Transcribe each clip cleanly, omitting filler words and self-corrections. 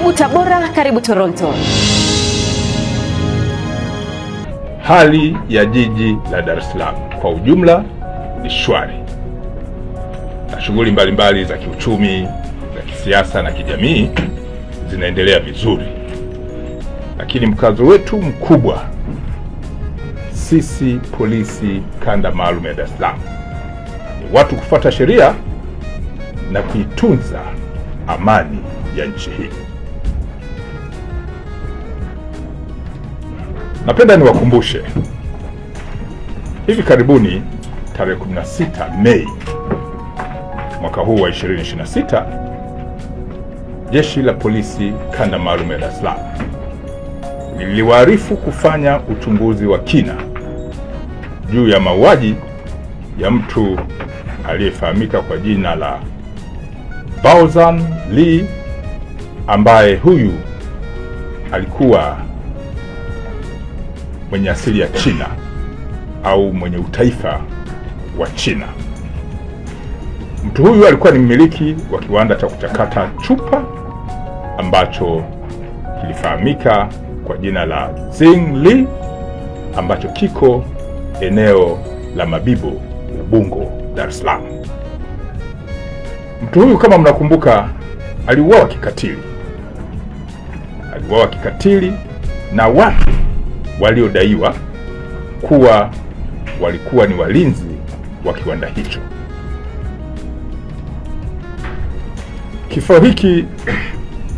Karibu Tabora, karibu Toronto. Hali ya jiji la Dar es Salaam kwa ujumla ni shwari, na shughuli mbalimbali za kiuchumi, za kisiasa na kijamii zinaendelea vizuri. Lakini mkazo wetu mkubwa sisi polisi kanda maalum ya Dar es Salaam ni watu kufuata sheria na kuitunza amani ya nchi hii. Napenda niwakumbushe, hivi karibuni tarehe 16 Mei mwaka huu wa 2026, Jeshi la Polisi kanda maalum ya Dar es Salaam liliwaarifu kufanya uchunguzi wa kina juu ya mauaji ya mtu aliyefahamika kwa jina la Baozan Lee, ambaye huyu alikuwa mwenye asili ya China au mwenye utaifa wa China. Mtu huyu alikuwa ni mmiliki wa kiwanda cha kuchakata chupa ambacho kilifahamika kwa jina la Zingli, ambacho kiko eneo la Mabibo, Ubungo, Dar es Salaam. Mtu huyu, kama mnakumbuka, aliuawa kikatili na watu waliodaiwa kuwa walikuwa ni walinzi wa kiwanda hicho. Kifo hiki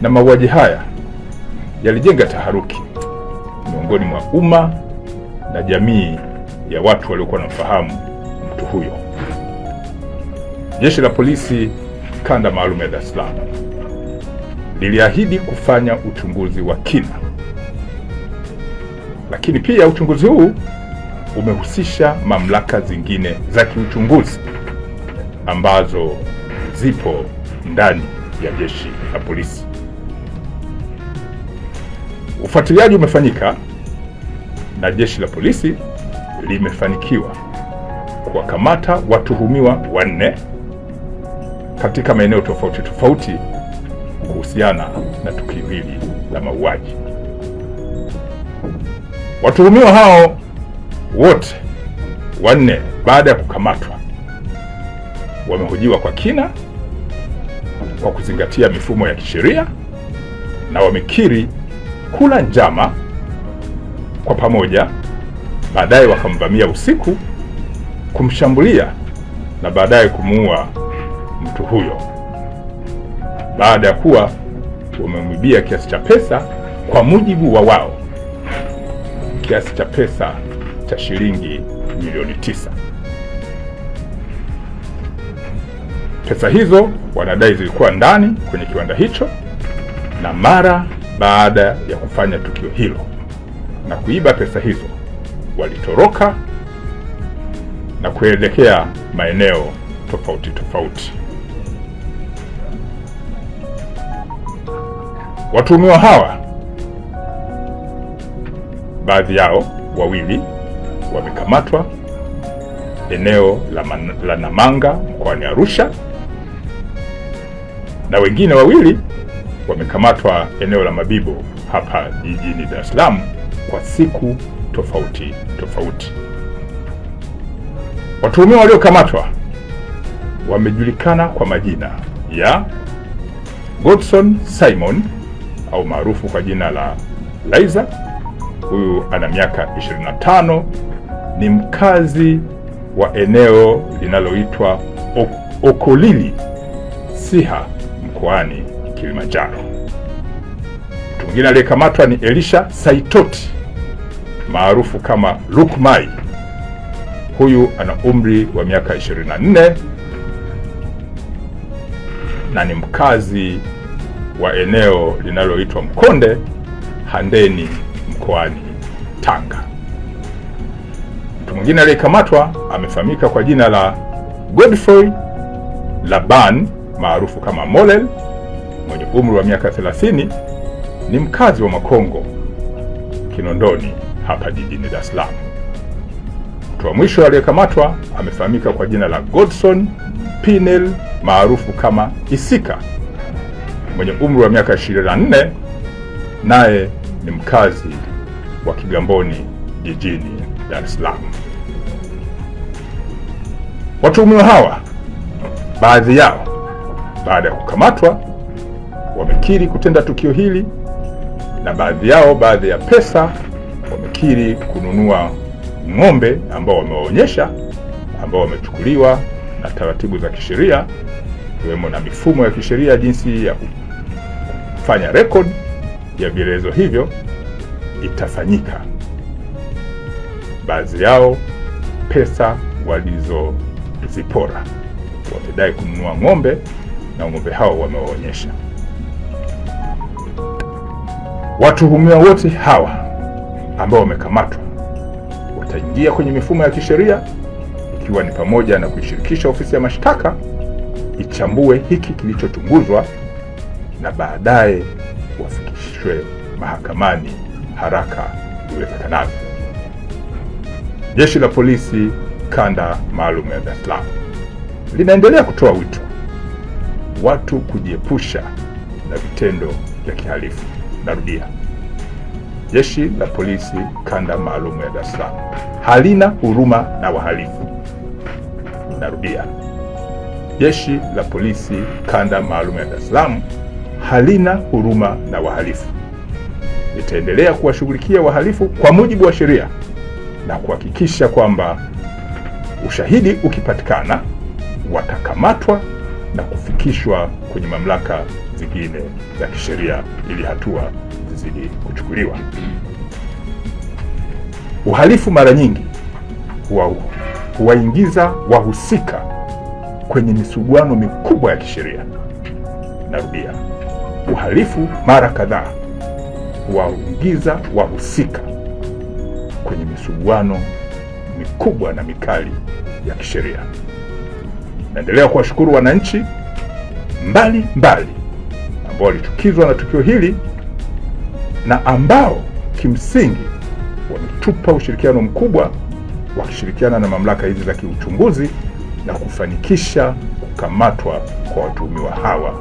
na mauaji haya yalijenga taharuki miongoni mwa umma na jamii ya watu waliokuwa wanamfahamu mtu huyo. Jeshi la Polisi kanda maalum ya Dar es Salaam liliahidi kufanya uchunguzi wa kina, lakini pia uchunguzi huu umehusisha mamlaka zingine za kiuchunguzi ambazo zipo ndani ya Jeshi la Polisi. Ufuatiliaji umefanyika na Jeshi la Polisi limefanikiwa kuwakamata watuhumiwa 4 katika maeneo tofauti tofauti kuhusiana na tukio hili la mauaji. Watuhumiwa hao wote 4, baada ya kukamatwa, wamehojiwa kwa kina kwa kuzingatia mifumo ya kisheria na wamekiri kula njama kwa pamoja, baadaye wakamvamia usiku, kumshambulia na baadaye kumuua mtu huyo, baada ya kuwa wamemwibia kiasi cha pesa, kwa mujibu wa wao, kiasi cha pesa cha shilingi milioni 9. Pesa hizo wanadai zilikuwa ndani kwenye kiwanda hicho, na mara baada ya kufanya tukio hilo na kuiba pesa hizo, walitoroka na kuelekea maeneo tofauti tofauti. Watuhumiwa hawa, baadhi yao 2 wamekamatwa eneo la Namanga mkoani Arusha, na wengine 2 wamekamatwa eneo la Mabibo hapa jijini Dar es Salaam kwa siku tofauti tofauti. Watuhumiwa waliokamatwa wamejulikana kwa majina ya Godson Simon au maarufu kwa jina la Laizer. Huyu ana miaka 25, ni mkazi wa eneo linaloitwa Okolili, Siha, mkoani Kilimanjaro. Mtu mwingine aliyekamatwa ni Elisha Saitoti maarufu kama Lukmai. Huyu ana umri wa miaka 24 na ni mkazi wa eneo linaloitwa Mkonde, Handeni, mkoani Tanga. Mtu mwingine aliyekamatwa amefahamika kwa jina la Godfrey Laban maarufu kama Molel, mwenye umri wa miaka 30, ni mkazi wa Makongo, Kinondoni, hapa jijini Dar es Salaam. Mtu wa mwisho aliyekamatwa amefahamika kwa jina la Godson Pinel maarufu kama Isika, mwenye umri wa miaka 24, naye ni mkazi wa Kigamboni jijini Dar es Salaam. Watuhumiwa hawa, baadhi yao baada ya kukamatwa wamekiri kutenda tukio hili, na baadhi ya pesa wamekiri kununua ng'ombe ambao wamewaonyesha, ambao wamechukuliwa na taratibu za kisheria, ikiwemo na mifumo ya kisheria jinsi ya kufanya record ya vielelezo hivyo itafanyika. Baadhi yao pesa walizozipora wamedai kununua ng'ombe, na ng'ombe hao wamewaonyesha. Watuhumiwa wote hawa ambao wamekamatwa wataingia kwenye mifumo ya kisheria, ikiwa ni pamoja na kuishirikisha ofisi ya mashtaka ichambue hiki kilichochunguzwa, na baadaye wafikishwe mahakamani haraka iwezekanavyo. Jeshi la Polisi Kanda Maalum ya Dar es Salaam linaendelea kutoa wito watu kujiepusha na vitendo vya kihalifu. Narudia, Jeshi la Polisi Kanda Maalum ya Dar es Salaam halina huruma na wahalifu. Narudia, Jeshi la Polisi Kanda Maalum ya Dar es Salaam halina huruma na wahalifu. Litaendelea kuwashughulikia wahalifu kwa mujibu wa sheria na kuhakikisha kwamba ushahidi ukipatikana watakamatwa na kufikishwa kwenye mamlaka zingine za kisheria ili hatua zizidi kuchukuliwa. Uhalifu mara nyingi huwaingiza wahusika kwenye misuguano mikubwa ya kisheria. Narudia, uhalifu mara kadhaa huwaingiza wahusika kwenye misuguano mikubwa na mikali ya kisheria. Naendelea kuwashukuru wananchi mbali ambao walichukizwa na tukio hili na ambao kimsingi wametupa ushirikiano mkubwa, wakishirikiana na mamlaka hizi za kiuchunguzi na kufanikisha kukamatwa kwa watuhumiwa hawa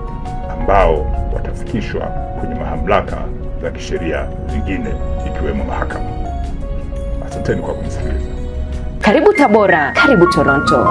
ambao watafikishwa kwenye mamlaka za kisheria zingine ikiwemo mahakama. Asanteni kwa kunisikiliza. Karibu Tabora, karibu Toronto.